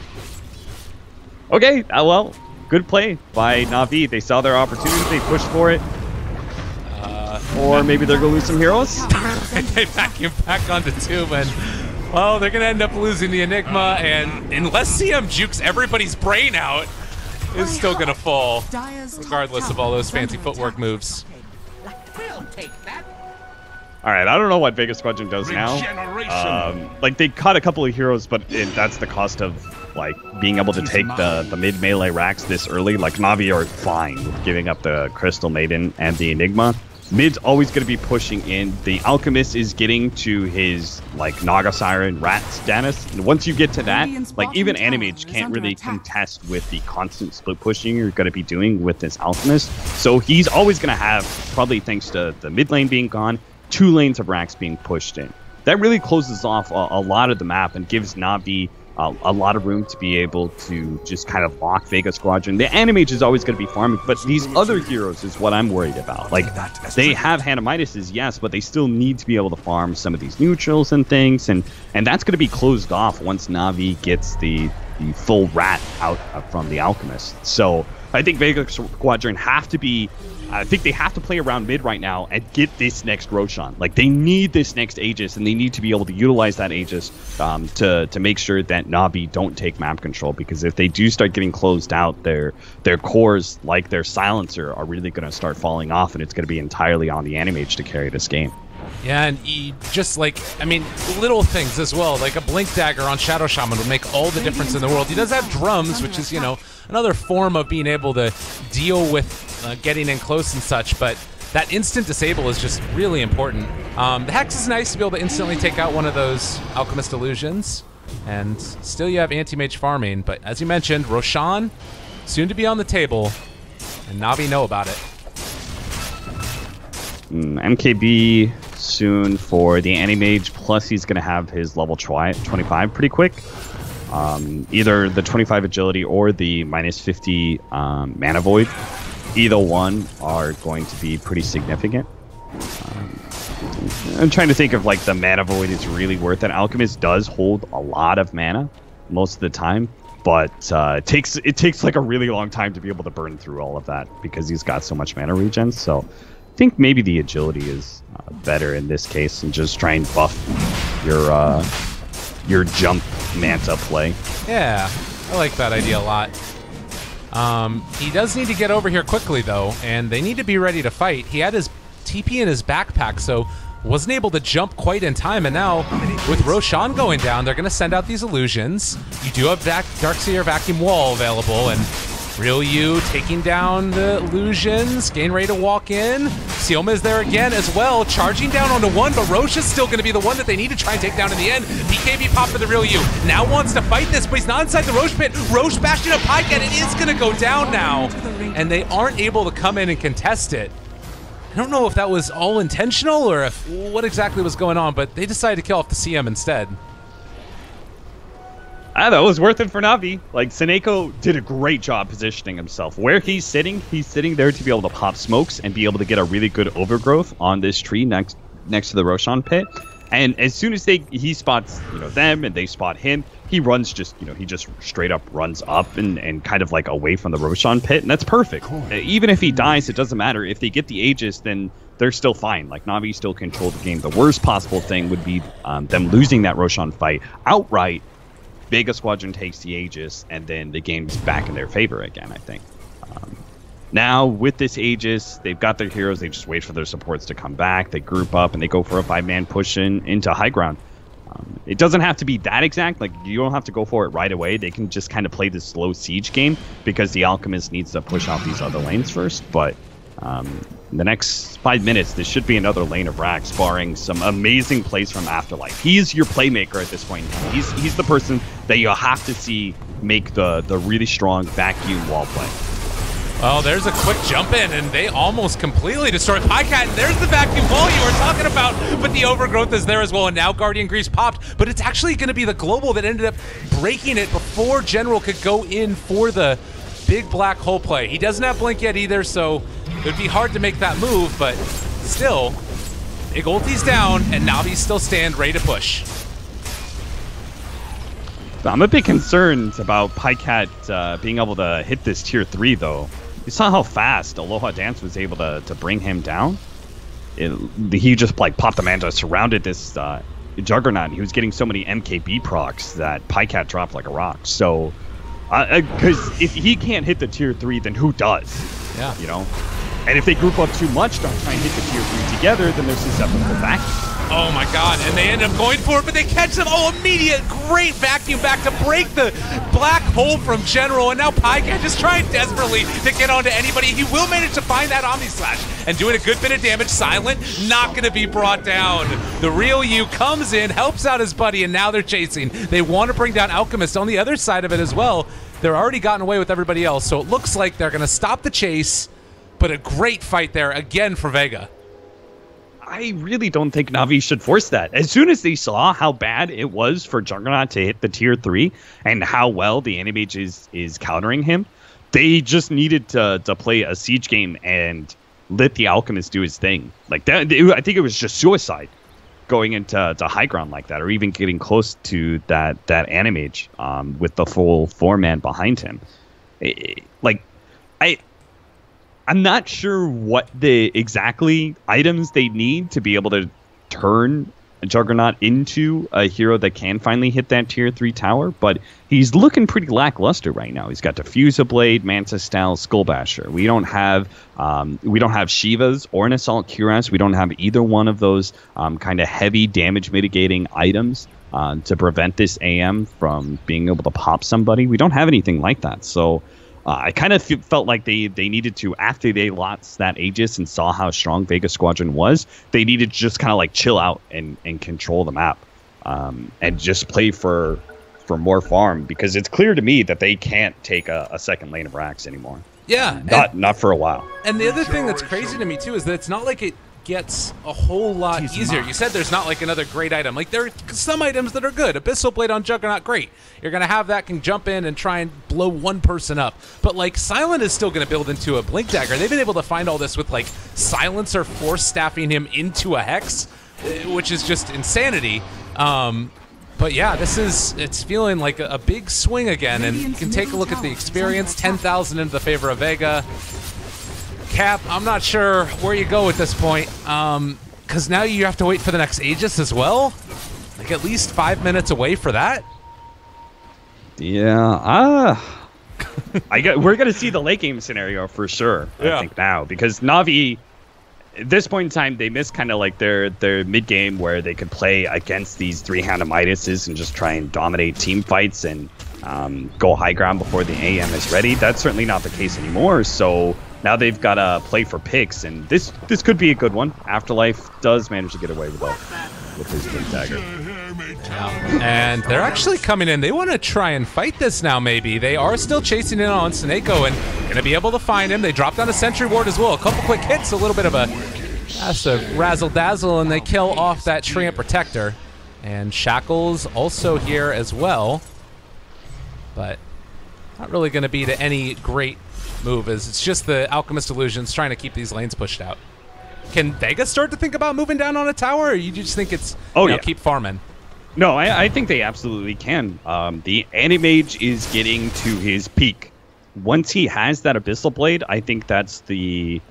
S4: Okay, well, good play by Navi. They saw their opportunity, they pushed for it. Or maybe they're gonna lose some heroes.
S1: They vacuum back onto 2, and well, they're gonna end up losing the Enigma, and unless CM jukes everybody's brain out, is still gonna fall, regardless of all those fancy footwork moves.
S4: All right, I don't know what Vega Squadron does now. Like, they cut a couple of heroes, but that's the cost of, like, being able to take the mid-melee racks this early. Like, Navi are fine with giving up the Crystal Maiden and the Enigma. Mid's always going to be pushing in. The Alchemist is getting to his, like, Naga Siren rat status. And once you get to that, like, even Animage can't really contest with the constant split pushing you're going to be doing with this Alchemist. So he's always going to have, probably thanks to the mid lane being gone, 2 lanes of racks being pushed in. That really closes off a lot of the map and gives Navi a lot of room to be able to just kind of lock Vega Squadron. The Animage is always going to be farming, but these other heroes is what I'm worried about. Like, they have Hanamidas, yes, but they still need to be able to farm some of these neutrals and things, and that's going to be closed off once Navi gets the full rat out from the Alchemist. So I think Vega Squadron have to be... I think they have to play around mid right now and get this next Roshan. Like, they need this next Aegis, and they need to be able to utilize that Aegis to make sure that Navi don't take map control. Because if they do start getting closed out, their cores, like their Silencer, are really going to start falling off, and it's going to be entirely on the Animage to carry this game.
S1: Yeah, and he just, like, I mean, little things as well. Like a Blink Dagger on Shadow Shaman would make all the difference in the world. He does have drums, which is, you know, another form of being able to deal with getting in close and such, but that instant disable is just really important. The Hex is nice to be able to instantly take out one of those Alchemist Illusions, and still you have Anti-Mage farming, but as you mentioned, Roshan, soon to be on the table, and Navi know about it.
S4: MKB soon for the Anti-Mage, plus he's going to have his level 25 pretty quick. Either the 25 agility or the -50 mana void. Either one are going to be pretty significant. I'm trying to think of, like, the mana void is really worth it. Alchemist does hold a lot of mana most of the time, but it takes like a really long time to be able to burn through all of that because he's got so much mana regen. So I think maybe the agility is better in this case, and just try and buff your jump Manta play.
S1: Yeah, I like that idea a lot. He does need to get over here quickly, though, and they need to be ready to fight. He had his TP in his backpack, so wasn't able to jump quite in time, and now with Roshan going down, they're going to send out these illusions. You do have Darkseer Vacuum Wall available, and Real U taking down the illusions, getting ready to walk in. Sioma is there again as well, charging down onto one, but Roche is still going to be the one that they need to try and take down in the end. BKB pop for the Real U. Now wants to fight this, but he's not inside the Roche pit. Roche bashing up Pike, and it is going to go down now. And they aren't able to come in and contest it. I don't know if that was all intentional or if what exactly was going on, but they decided to kill off the CM instead.
S4: That was worth it for Navi. Like, Seneko did a great job positioning himself. Where he's sitting there to be able to pop smokes and be able to get a really good overgrowth on this tree next to the Roshan pit. And as soon as he spots, them and they spot him, he runs he just straight up runs up and kind of like away from the Roshan pit, and that's perfect. Even if he dies, it doesn't matter. If they get the Aegis, then they're still fine. Like, Navi still control the game. The worst possible thing would be them losing that Roshan fight outright. Vega Squadron takes the Aegis, and then the game's back in their favor again, I think. Now, with this Aegis, they've got their heroes. They just wait for their supports to come back. They group up, and they go for a 5-man push into high ground. It doesn't have to be that exact. Like, you don't have to go for it right away. They can just kind of play this slow siege game because the Alchemist needs to push out these other lanes first. But in the next 5 minutes, this should be another lane of Rax, barring some amazing plays from Afterlife. He's your playmaker at this point in time. He's the person that you have to see make the really strong vacuum wall play.
S1: Oh, there's a quick jump in, and they almost completely destroyed Pycat, and there's the vacuum wall you were talking about, but the overgrowth is there as well, and now Guardian Grease popped, but it's actually going to be the Global that ended up breaking it before General could go in for the big black hole play. He doesn't have Blink yet either, so it would be hard to make that move, but still, big ulti's down, and Navi's still stand ready to push.
S4: I'm a bit concerned about Pycat being able to hit this tier 3, though. You saw how fast Aloha Dance was able to bring him down. He just like popped the Manta, surrounded this Juggernaut. He was getting so many MKB procs that Pycat dropped like a rock. So, because if he can't hit the tier 3, then who does?
S1: Yeah.
S4: And if they group up too much, don't try and hit the tier 3 together, then they're susceptible to vacuum.
S1: Oh my god, and they end up going for it, but they catch them. Oh, immediate great vacuum back to break the black hole from General, and now Pycat just trying desperately to get onto anybody. He will manage to find that Omni Slash and doing a good bit of damage. Silent, not going to be brought down. The Real U comes in, helps out his buddy, and now they're chasing. They want to bring down Alchemist on the other side of it as well. They're already gotten away with everybody else, so it looks like they're going to stop the chase, but a great fight there again for Vega.
S4: I really don't think Navi should force that. As soon as they saw how bad it was for Juggernaut to hit the tier 3 and how well the Animage is countering him, they just needed to play a siege game and let the Alchemist do his thing. Like that, I think it was just suicide going into high ground like that, or even getting close to that Animage with the full 4-man behind him. I'm not sure what the exactly items they need to be able to turn a Juggernaut into a hero that can finally hit that tier 3 tower, but he's looking pretty lackluster right now. He's got Diffuser Blade, Mantis Style, Skullbasher. We don't have Shivas or an Assault Cuirass. We don't have either one of those kind of heavy damage mitigating items to prevent this AM from being able to pop somebody. We don't have anything like that, so I kind of felt like they needed to, after they lost that Aegis and saw how strong Vega Squadron was, they needed to just kind of like chill out and control the map and just play for more farm, because it's clear to me that they can't take a second lane of Rax anymore.
S1: Yeah.
S4: Not for a while.
S1: And the other thing that's crazy to me too is that it's not like it gets a whole lot easier. You said there's not like another great item. Like, there are some items that are good. Abyssal Blade on Juggernaut, great. You're going to have that, can jump in and try and blow one person up. But like, Silent is still going to build into a Blink Dagger. They've been able to find all this with like Silencer force staffing him into a Hex, which is just insanity. But yeah, it's feeling like a big swing again, and you can take a look at the experience. 10,000 into the favor of Vega. Cap, I'm not sure where you go at this point, because now you have to wait for the next Aegis as well. Like, at least 5 minutes away for that.
S4: Yeah, we're gonna see the late game scenario for sure. I think now, because Navi, at this point in time, they missed kind of like their mid game where they could play against these 3-handed Midases and just try and dominate team fights, and go high ground before the AM is ready. That's certainly not the case anymore. So now they've got to play for picks, and this could be a good one. Afterlife does manage to get away with his Blink Dagger.
S1: Yeah. And they're actually coming in. They want to try and fight this now, maybe. They are still chasing in on Sneko and going to be able to find him. They dropped down a Sentry Ward as well. A couple quick hits, a little bit of a razzle-dazzle, and they kill off that Treant Protector. And Shackle's also here as well. But not really going to be to any great move, as it's just the Alchemist Illusions trying to keep these lanes pushed out. Can Vega start to think about moving down on a tower, or you just think it's keep farming?
S4: No, I think they absolutely can. The Animage is getting to his peak. Once he has that Abyssal Blade, I think that's the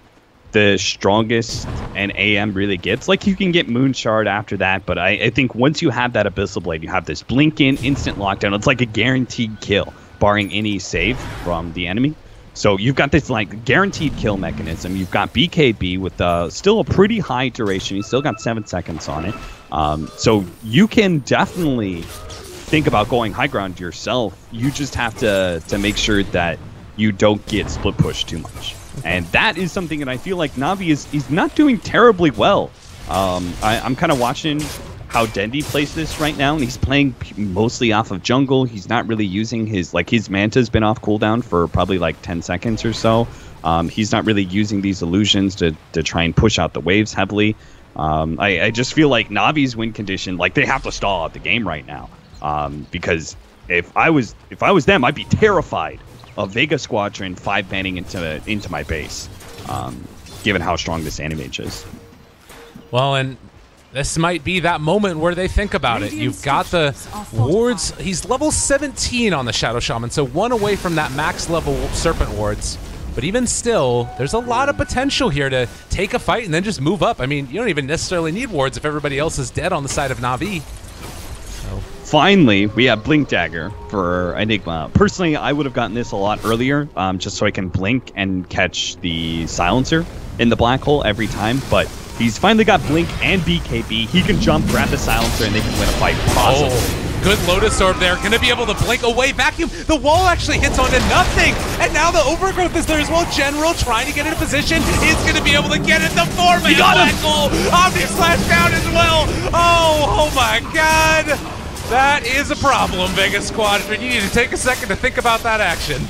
S4: strongest an AM really gets. Like, you can get Moon Shard after that, but I think once you have that Abyssal Blade, you have this blink in, instant lockdown. It's like a guaranteed kill, barring any save from the enemy. So you've got this like guaranteed kill mechanism. You've got BKB with still a pretty high duration. You still got 7 seconds on it. So you can definitely think about going high ground yourself. You just have to make sure that you don't get split pushed too much. And that is something that I feel like Navi is not doing terribly well. I'm kind of watching how Dendi plays this right now, and he's playing mostly off of jungle. He's not really using his Manta's been off cooldown for probably like 10 seconds or so. He's not really using these illusions to try and push out the waves heavily. I just feel like Navi's win condition, like, they have to stall out the game right now. Because if I was them, I'd be terrified of Vega Squadron 5-banning into my base, given how strong this Animage is.
S1: Well, and this might be that moment where they think about it. You've got the wards. He's level 17 on the Shadow Shaman, so 1 away from that max level Serpent wards. But even still, there's a lot of potential here to take a fight and then just move up. I mean, you don't even necessarily need wards if everybody else is dead on the side of Navi.
S4: Finally, we have Blink Dagger for Enigma. Personally, I would have gotten this a lot earlier, just so I can blink and catch the Silencer in the black hole every time, but he's finally got Blink and BKB. He can jump, grab the Silencer, and they can win a fight. Awesome.
S1: Oh, good Lotus Orb there. Going to be able to blink away, vacuum. The wall actually hits onto nothing, and now the Overgrowth is there as well. General trying to get in a position. He's going to be able to get it. The 4-man black hole. Omni Slash down as well. Oh my God. That is a problem, Vega Squadron. You need to take a second to think about that action.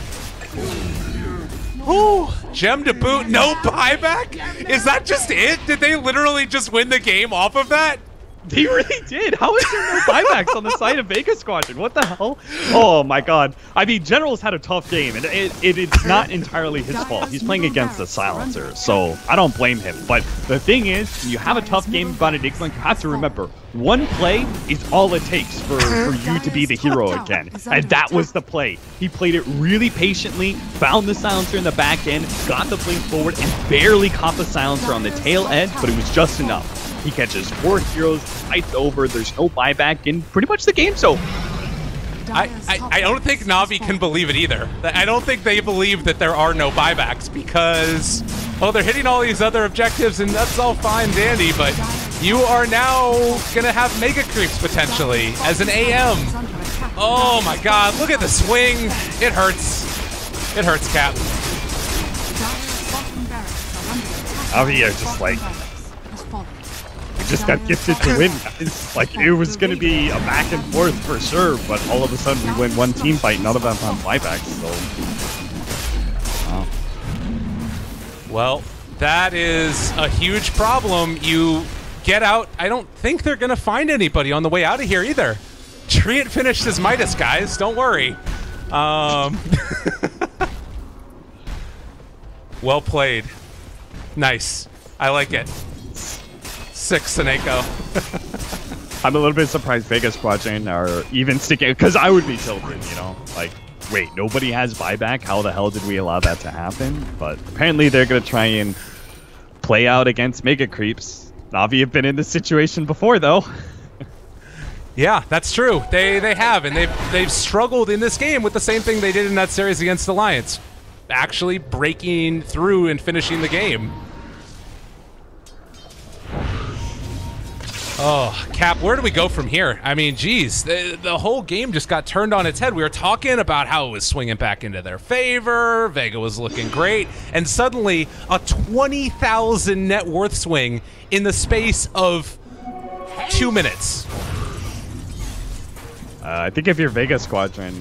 S1: Ooh, gem to boot, no buyback? Is that just it? Did they literally just win the game off of that?
S4: They really did. How is there no buybacks on the side of Vega Squadron? What the hell? Oh my God. I mean, General's had a tough game, and it's not entirely his fault. He's playing against the Silencer, so I don't blame him. But the thing is, when you have a tough game about Enigma, you have to remember, one play is all it takes for you to be the hero again. And that was the play. He played it really patiently, found the Silencer in the back end, got the blink forward, and barely caught the Silencer on the tail end, but it was just enough. He catches 4 heroes, fights over, there's no buyback, and pretty much the game's over.
S1: I don't think Navi can believe it either. I don't think they believe that there are no buybacks because, well, they're hitting all these other objectives, and that's all fine, dandy, but you are now going to have Mega Creeps potentially as an AM. Oh my God, look at the swing. It hurts. It hurts, Cap.
S4: Navi are just like, just got gifted to win, guys. Like, it was going to be a back and forth for sure, but all of a sudden we win one team fight, none of them on buybacks, so... Wow.
S1: Well, that is a huge problem. You get out. I don't think they're going to find anybody on the way out of here either. Treant finished his Midas, guys. Don't worry. Well played. Nice. I like it. 6 Sneko.
S4: I'm a little bit surprised Vega Squadron are even sticking, because I would be tilted, you know? Like, wait, nobody has buyback? How the hell did we allow that to happen? But apparently they're going to try and play out against Mega Creeps. Navi have been in this situation before, though.
S1: Yeah, that's true. They have, and they've struggled in this game with the same thing they did in that series against Alliance. Actually breaking through and finishing the game. Oh, Cap, where do we go from here? I mean, geez, the whole game just got turned on its head. We were talking about how it was swinging back into their favor. Vega was looking great. And suddenly, a 20,000 net worth swing in the space of 2 minutes.
S4: I think if you're Vega Squadron...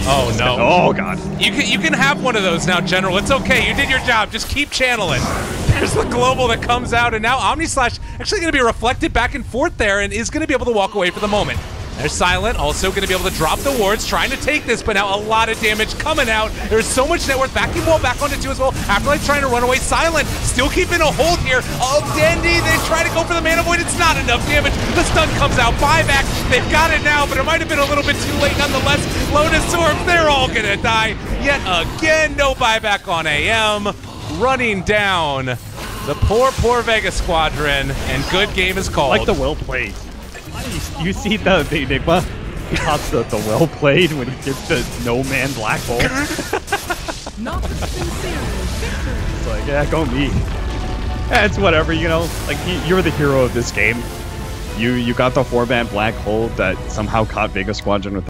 S1: Oh, no.
S4: Oh, God.
S1: You can have one of those now, General. It's okay. You did your job. Just keep channeling. There's the global that comes out, and now Omnislash actually going to be reflected back and forth there and is going to be able to walk away for the moment. There's Silent, also going to be able to drop the wards, trying to take this, but now a lot of damage coming out. There's so much net worth. Backing wall back onto 2 as well. Afterlife trying to run away. Silent still keeping a hold here of Dandy. They try to go for the mana void. It's not enough damage. The stun comes out. Buyback. They've got it now, but it might have been a little bit too late nonetheless. Lotus Orbs, they're all going to die. Yet again, no buyback on AM. Running down the poor Vega Squadron, and good game is called.
S4: Like the well played. You see the Enigma? He pops the well played when he gets the no man black hole. It's like, yeah, go me. Yeah, it's whatever, you know. Like you're the hero of this game. You got the 4-man black hole that somehow caught Vega Squadron with